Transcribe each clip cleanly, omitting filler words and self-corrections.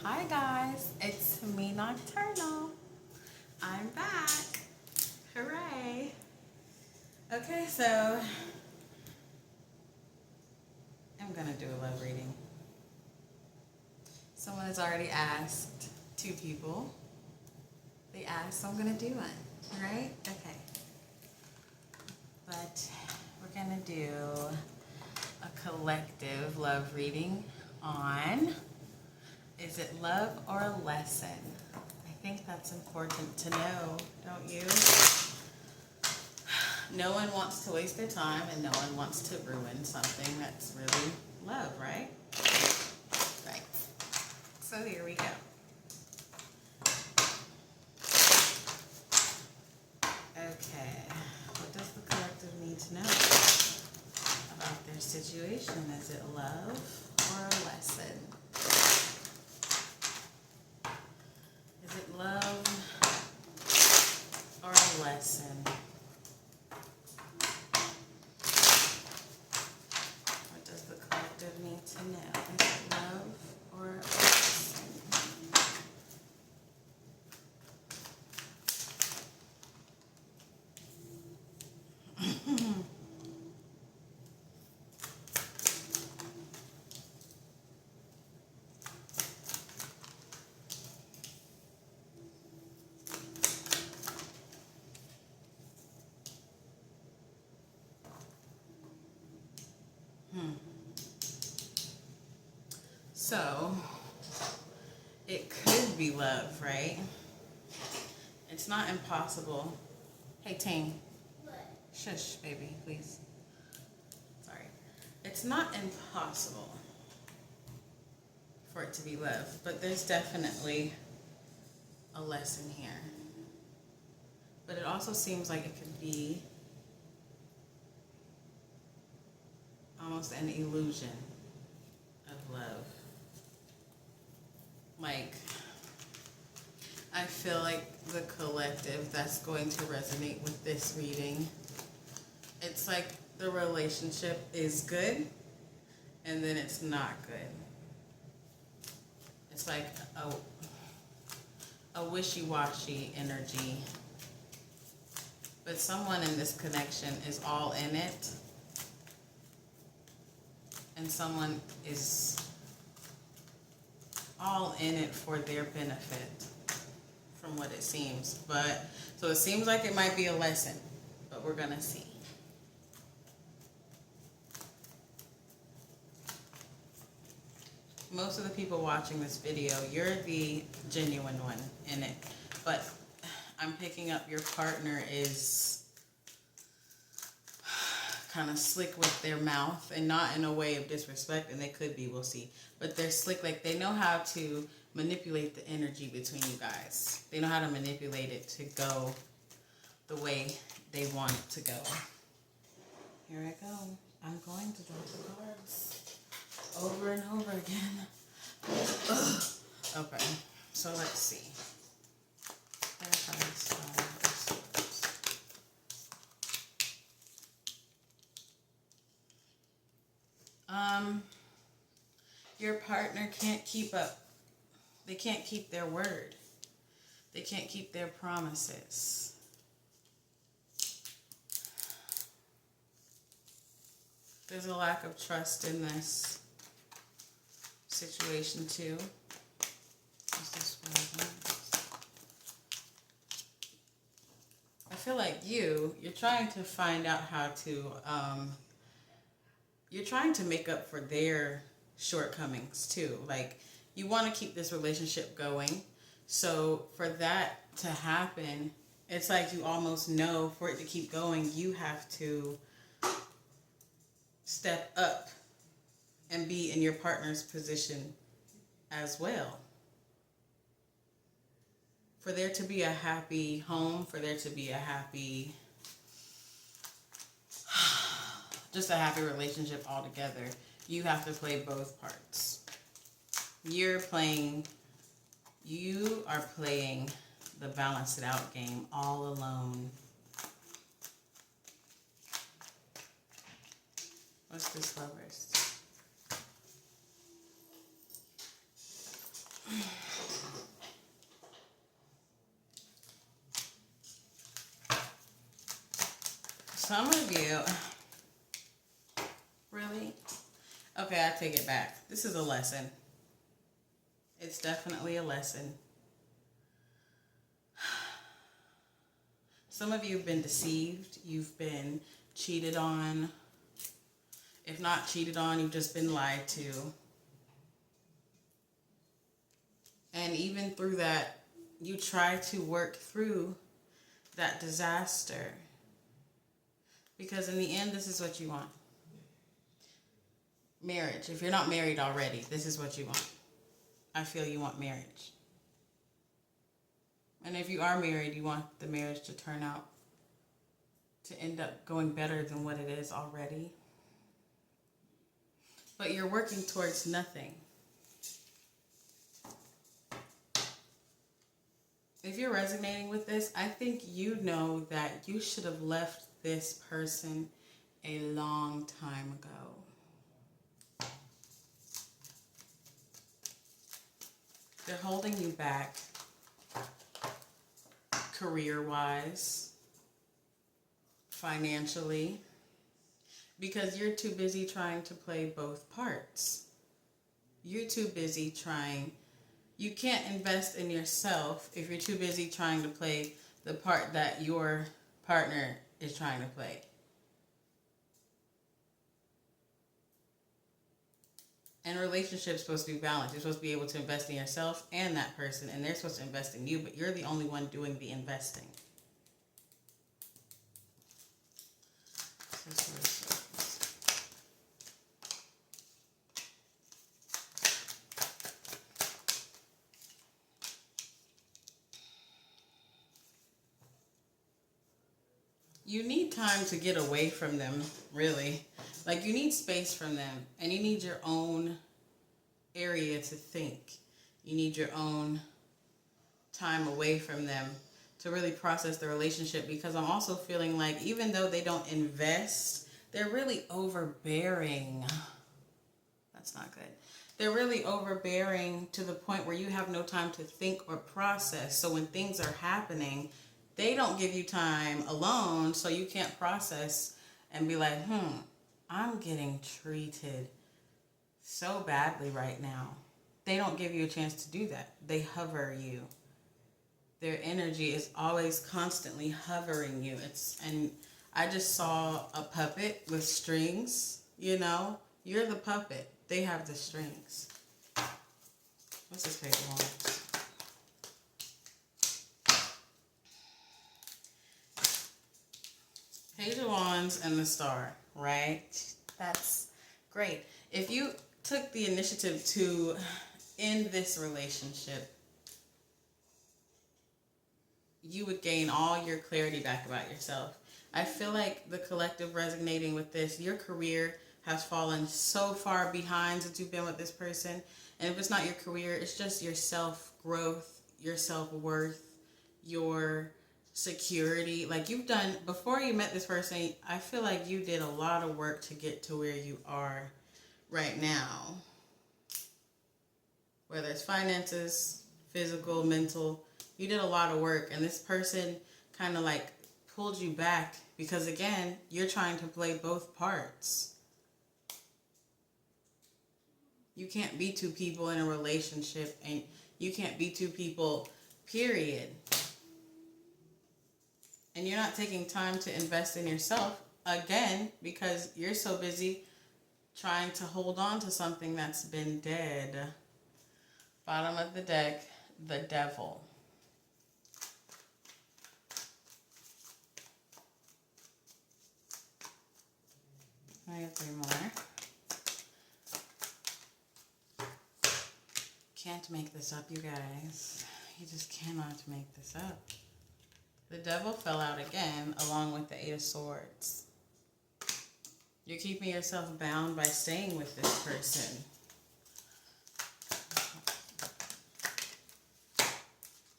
Hi guys, it's me, Nocturnal. I'm back. Hooray. Okay, so I'm gonna do a love reading. Someone has already asked, 2 people. They asked, so I'm gonna do one, right? Okay. But we're gonna do a collective love reading on, is it love or a lesson? I think that's important to know, don't you? No one wants to waste their time and no one wants to ruin something that's really love, right? Right. So here we go. Okay. What does the collective need to know about their situation? Is it love or a lesson? Is it love or a lesson? What does the collective need to know? Is it love or a lesson? So, it could be love, right? It's not impossible. Hey, Tane. What? Shush, baby, please. Sorry. It's not impossible for it to be love, but there's definitely a lesson here. But it also seems like it could be almost an illusion of love. Like, I feel like the collective that's going to resonate with this reading, it's like the relationship is good and then it's not good. It's like a wishy-washy energy. But someone in this connection is all in it and someone is all in it for their benefit, from what it seems. But so it seems like it might be a lesson, but we're gonna see. Most of the people watching this video, you're the genuine one in it, but I'm picking up your partner is kind of slick with their mouth, and not in a way of disrespect, and they could be, we'll see. But they're slick, like they know how to manipulate the energy between you guys. They know how to manipulate it to go the way they want it to go. Here I go. I'm going to draw the cards over and over again. Okay, so let's see. Your partner can't keep up. They can't keep their word. They can't keep their promises. There's a lack of trust in this situation too. Is this what I want? I feel like you're trying to find out how to, you're trying to make up for their shortcomings too. Like, you want to keep this relationship going. So for that to happen, it's like you almost know for it to keep going, you have to step up and be in your partner's position as well. For there to be a happy home, for there to be a happy, just a happy relationship altogether, you have to play both parts. You are playing the balance it out game all alone. What's this, lovers? Some of you, really? Okay, I take it back. This is a lesson. It's definitely a lesson. Some of you have been deceived. You've been cheated on. If not cheated on, you've just been lied to. And even through that, you try to work through that disaster. Because in the end, this is what you want. Marriage. If you're not married already, this is what you want. I feel you want marriage. And if you are married, you want the marriage to turn out to end up going better than what it is already. But you're working towards nothing. If you're resonating with this, I think you know that you should have left this person a long time ago. They're holding you back career-wise, financially, because you're too busy trying to play both parts. You're too busy trying. You can't invest in yourself if you're too busy trying to play the part that your partner is trying to play. And a relationship is supposed to be balanced. You're supposed to be able to invest in yourself and that person, and they're supposed to invest in you, but you're the only one doing the investing. You need time to get away from them, really. Like, you need space from them, and you need your own area to think. You need your own time away from them to really process the relationship, because I'm also feeling like even though they don't invest, they're really overbearing. That's not good. They're really overbearing to the point where you have no time to think or process. So when things are happening, they don't give you time alone, so you can't process and be like, I'm getting treated so badly right now. They don't give you a chance to do that. They hover you. Their energy is always constantly hovering you. And I just saw a puppet with strings, you know? You're the puppet. They have the strings. What's this crazy one? Page of Wands and the Star, right? That's great. If you took the initiative to end this relationship, you would gain all your clarity back about yourself. I feel like the collective resonating with this, your career has fallen so far behind since you've been with this person. And if it's not your career, it's just your self-growth, your self-worth, your security. Like, you've done, before you met this person, I feel like you did a lot of work to get to where you are right now. Whether it's finances, physical, mental, you did a lot of work, and this person kind of like pulled you back because, again, you're trying to play both parts. You can't be two people in a relationship, and you can't be two people, period. And you're not taking time to invest in yourself, again, because you're so busy trying to hold on to something that's been dead. Bottom of the deck, the Devil. I have 3 more. Can't make this up, you guys. You just cannot make this up. The Devil fell out again, along with the 8 of Swords. You're keeping yourself bound by staying with this person.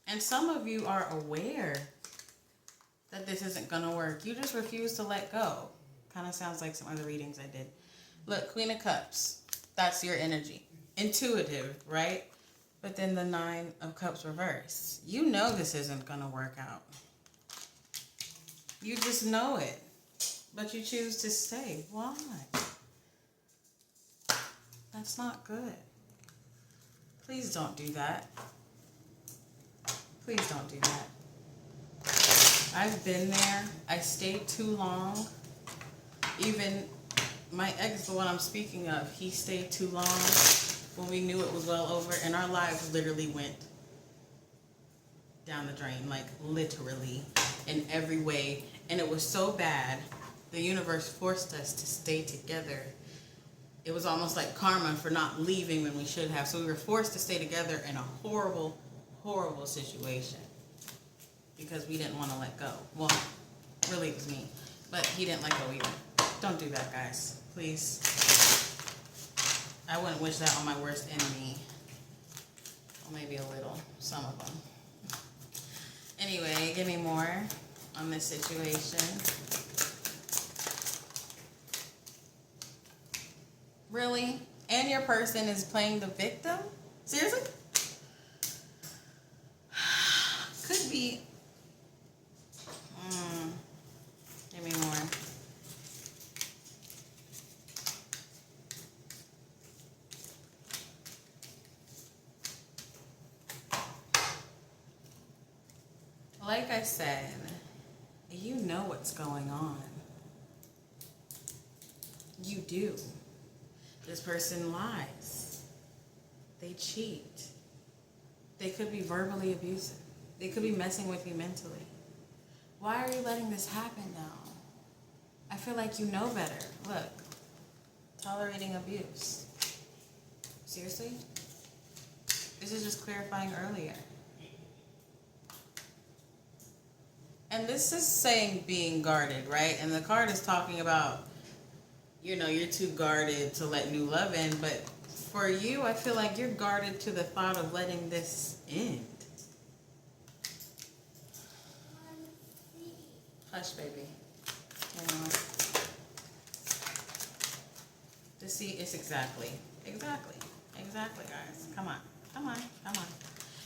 And some of you are aware that this isn't going to work. You just refuse to let go. Kind of sounds like some other readings I did. Look, Queen of Cups. That's your energy. Intuitive, right? But then the 9 of Cups reversed. You know this isn't going to work out. You just know it. But you choose to stay. Why? That's not good. Please don't do that. Please don't do that. I've been there. I stayed too long. Even my ex, the one I'm speaking of, he stayed too long when we knew it was well over, and our lives literally went down the drain, like literally in every way. And it was so bad, the universe forced us to stay together. It was almost like karma for not leaving when we should have. So we were forced to stay together in a horrible, horrible situation because we didn't want to let go. Well, really it was me, but he didn't let go either. Don't do that, guys. Please. I wouldn't wish that on my worst enemy. Or maybe a little. Some of them. Anyway, give me more on this situation. Really? And your person is playing the victim? Seriously? Could be. Give me more. Like I said, you know what's going on. You do. This person lies. They cheat. They could be verbally abusive. They could be messing with you mentally. Why are you letting this happen now? I feel like you know better. Look, tolerating abuse. Seriously? This is just clarifying earlier. And this is saying being guarded, right? And the card is talking about, you know, you're too guarded to let new love in. But for you, I feel like you're guarded to the thought of letting this end. Hush, baby. To see, it's exactly, guys. Come on.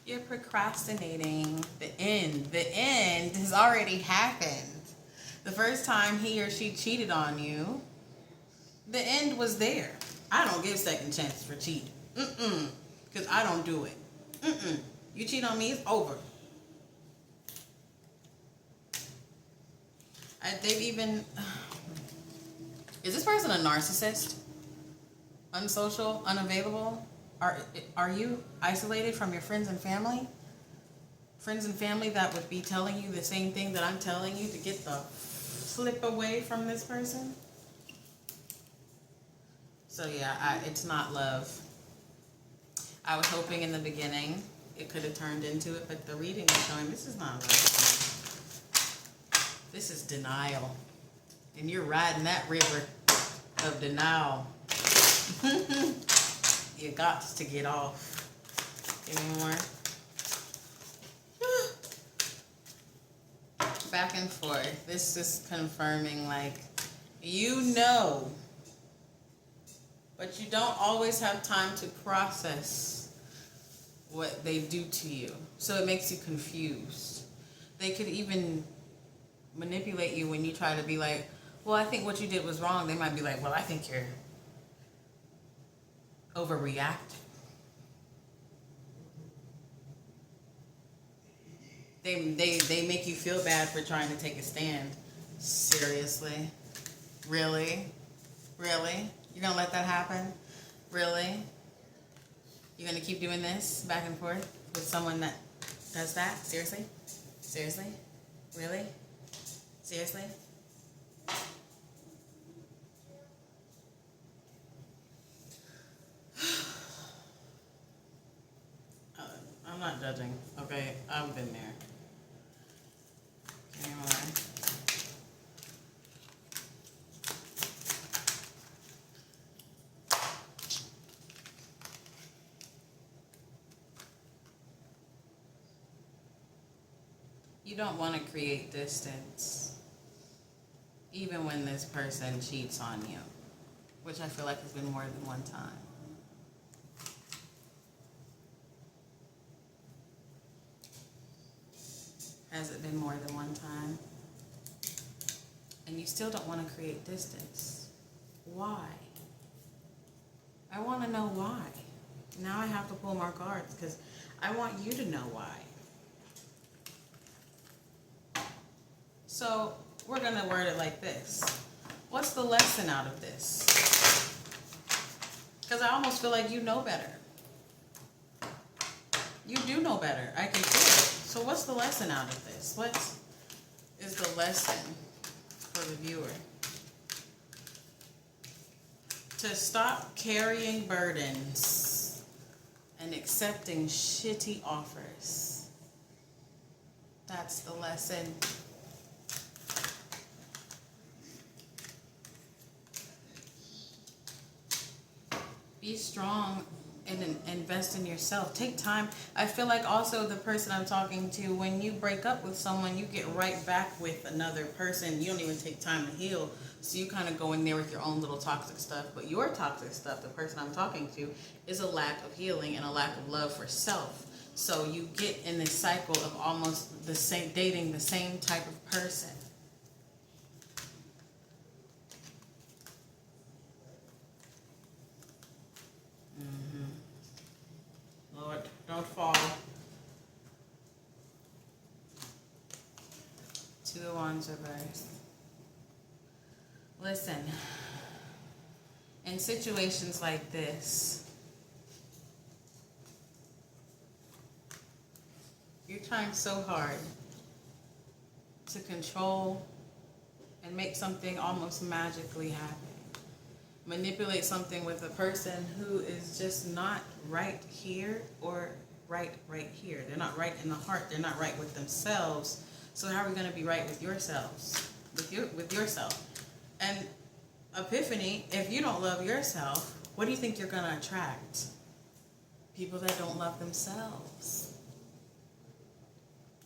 You're procrastinating. The end has already happened. The first time he or she cheated on you, the end was there. I don't give second chances for cheating. Because I don't do it. You cheat on me, it's over. They've even... Is this person a narcissist? Unsocial? Unavailable? Are you isolated from your friends and family? Friends and family that would be telling you the same thing that I'm telling you to get the flip away from this person? So yeah, it's not love. I was hoping in the beginning it could have turned into it, but the reading is showing this is not love. This is denial. And you're riding that river of denial. You got to get off. Give me more. Back and forth. This is confirming, like, you know, but you don't always have time to process what they do to you. So it makes you confused. They could even manipulate you when you try to be like, well, I think what you did was wrong. They might be like, well, I think you're overreacting. They make you feel bad for trying to take a stand. Seriously? Really? Really? You're gonna let that happen? Really? You're gonna keep doing this back and forth with someone that does that? Seriously? Seriously? Really? Seriously? I'm not judging, okay? I've been there. Give me more. You don't want to create distance, even when this person cheats on you, which I feel like has been more than one time. Has it been more than one time? And you still don't want to create distance. Why? I want to know why. Now I have to pull more cards because I want you to know why. So we're going to word it like this. What's the lesson out of this? Because I almost feel like you know better. You do know better. I can feel it. So what's the lesson out of this? What is the lesson for the viewer? To stop carrying burdens and accepting shitty offers. That's the lesson. Be strong and invest in yourself. Take time. I feel like also the person I'm talking to, when you break up with someone, you get right back with another person. You don't even take time to heal. So you kind of go in there with your own little toxic stuff. But your toxic stuff, the person I'm talking to, is a lack of healing and a lack of love for self. So you get in this cycle of almost the same, dating the same type of person. Lord, don't fall. Two of Wands reversed. Listen, in situations like this, you're trying so hard to control and make something almost magically happen. Manipulate something with a person who is just not right here or right here. They're not right in the heart. They're not right with themselves. So how are we going to be right with yourselves? With yourself? And epiphany, if you don't love yourself, what do you think you're going to attract? People that don't love themselves.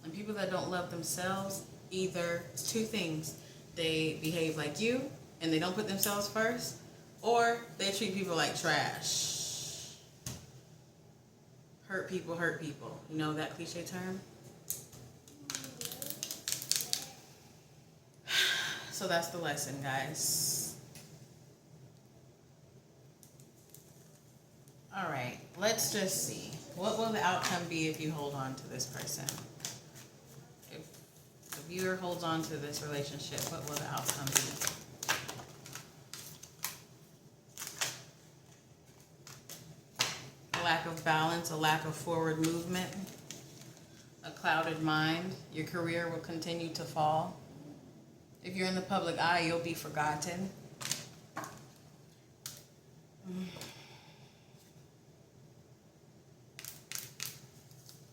And people that don't love themselves, either two things. They behave like you and they don't put themselves first, or they treat people like trash. Hurt people hurt people. You know that cliche term? So that's the lesson, guys. All right, let's just see. What will the outcome be if you hold on to this person? If the viewer holds on to this relationship, what will the outcome be? A lack of balance, a lack of forward movement, a clouded mind. Your career will continue to fall. If you're in the public eye, you'll be forgotten.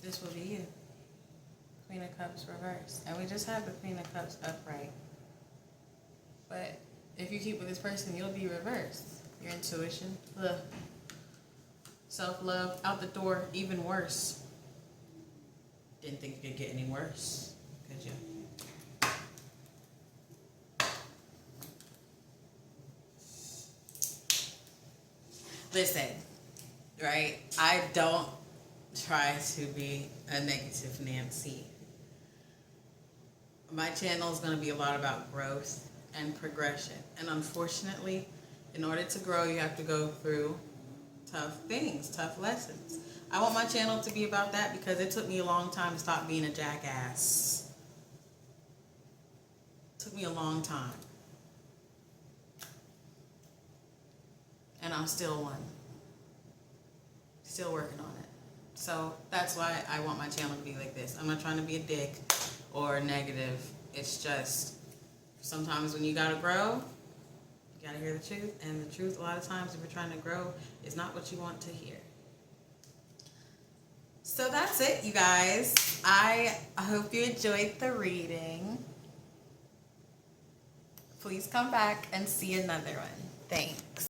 This will be you. Queen of Cups reversed. And we just have the Queen of Cups upright. But if you keep with this person, you'll be reversed. Your intuition, self-love, out the door, even worse. Didn't think it could get any worse, could you? Listen, right? I don't try to be a negative Nancy. My channel is going to be a lot about growth and progression. And unfortunately, in order to grow, you have to go through tough things, tough lessons. I want my channel to be about that because it took me a long time to stop being a jackass. It took me a long time. And I'm still one. Still working on it. So that's why I want my channel to be like this. I'm not trying to be a dick or negative. It's just sometimes when you gotta grow, you gotta hear the truth. And the truth, a lot of times, if you're trying to grow, is not what you want to hear. So that's it, you guys. I hope you enjoyed the reading. Please come back and see another one. Thanks.